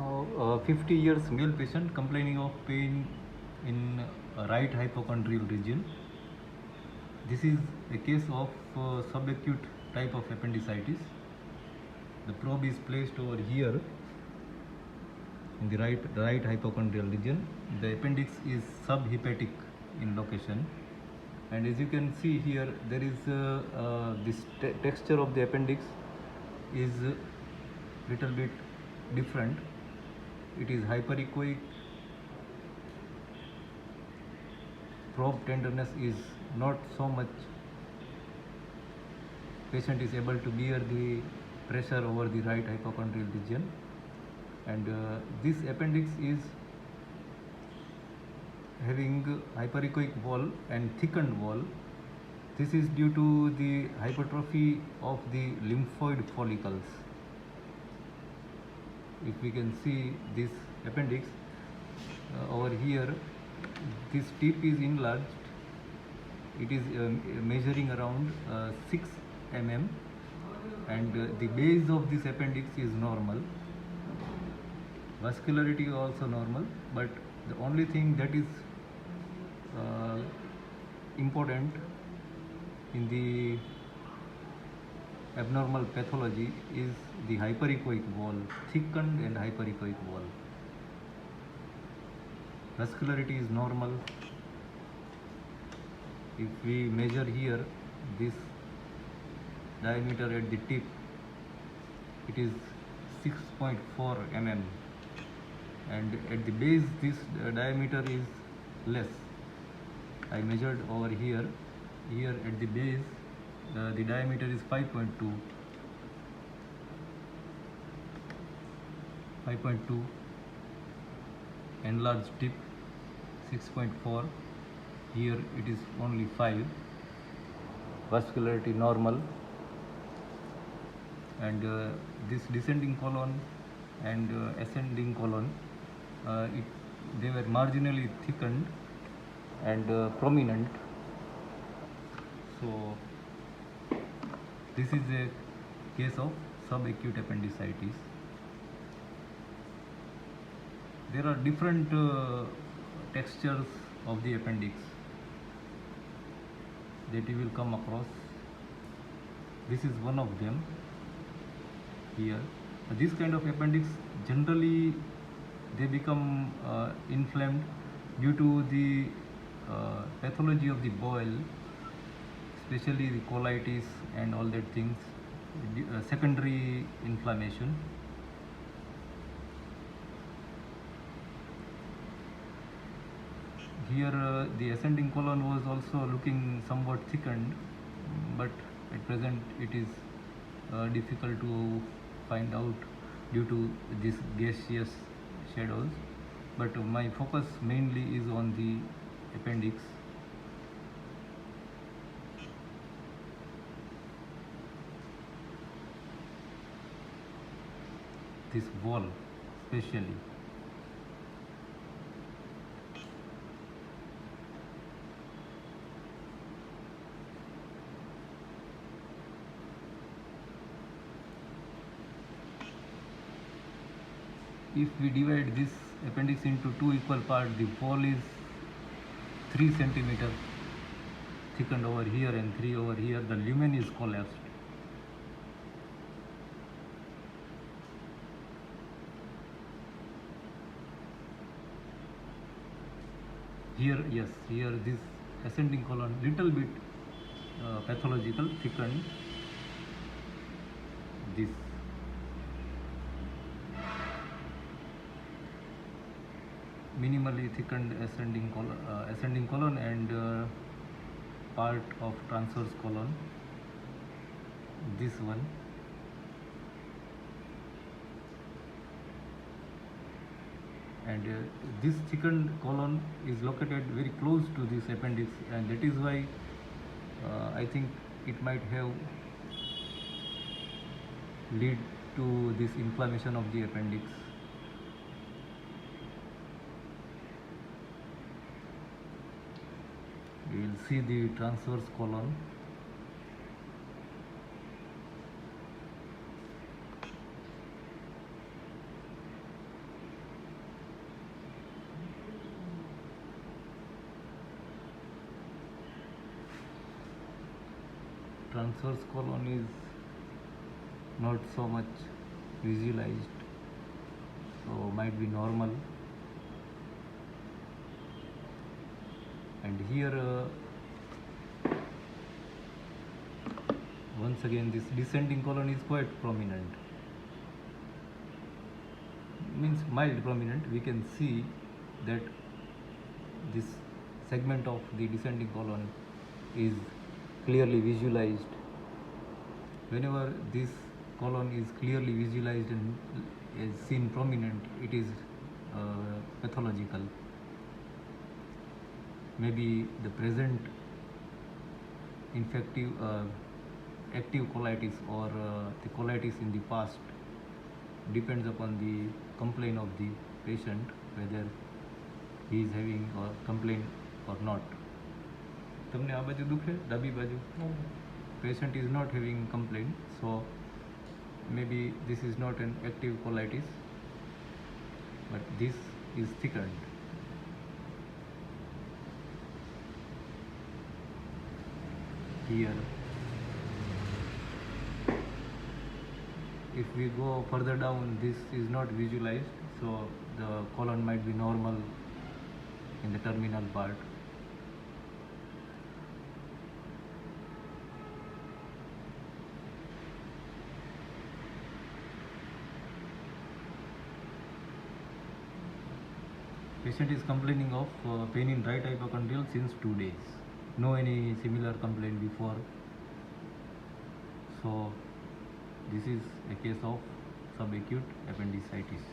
Now, 50 years male patient complaining of pain in right hypochondrial region. This is a case of subacute type of appendicitis. The probe is placed over here in the right hypochondrial region. The appendix is subhepatic in location, and as you can see here, there is this texture of the appendix is little bit different. It is hyperechoic. Probe tenderness is not so much. Patient is able to bear the pressure over the right hypochondrial region, and this appendix is having hyperechoic wall and thickened wall. This is due to the hypertrophy of the lymphoid follicles. If we can see this appendix over here, this tip is enlarged. It is measuring around 6 mm, and the base of this appendix is normal. Vascularity is also normal, but the only thing that is important in the abnormal pathology is the hyperechoic wall, thickened and hyperechoic wall. Vascularity is normal. If we measure here this diameter at the tip, it is 6.4 mm, and at the base this diameter is less. I measured over here. Here at the base the diameter is 5.2. Enlarged tip 6.4. Here it is only 5. Vascularity normal, and this descending colon and ascending colon, they were marginally thickened and prominent. So this is a case of subacute appendicitis. There are different textures of the appendix that you will come across. This is one of them here. This kind of appendix, generally they become inflamed due to the pathology of the bowel, especially the colitis and all that things, secondary inflammation. Here the ascending colon was also looking somewhat thickened, but at present it is difficult to find out due to these gaseous shadows, but my focus mainly is on the appendix. This wall especially. If we divide this appendix into two equal parts, the wall is 3 centimeter thickened over here and 3 over here. The lumen is collapsed. Here, yes, here this ascending colon little bit pathological, thickened. This minimally thickened ascending colon and part of transverse colon. This one. And this thickened colon is located very close to this appendix, and that is why I think it might have lead to this inflammation of the appendix. We will see the transverse colon. transverse colon is not so much visualized, so might be normal. And here once again this descending colon is quite prominent, means mild prominent. We can see that this segment of the descending colon is clearly visualized. Whenever this colon is clearly visualized and is seen prominent, it is pathological. Maybe the present infective active colitis or the colitis in the past, depends upon the complaint of the patient whether he is having a complaint or not. તમને આ બાજુ દુખે ડાબી બાજુ? Patient is not having complaint, so maybe this is not an active colitis, but this is thickened. Here, if we go further down, this is not visualized, so the colon might be normal in the terminal part. Patient is complaining of pain in right hypochondrial since 2 days. No any similar complaint before. So this is a case of subacute appendicitis.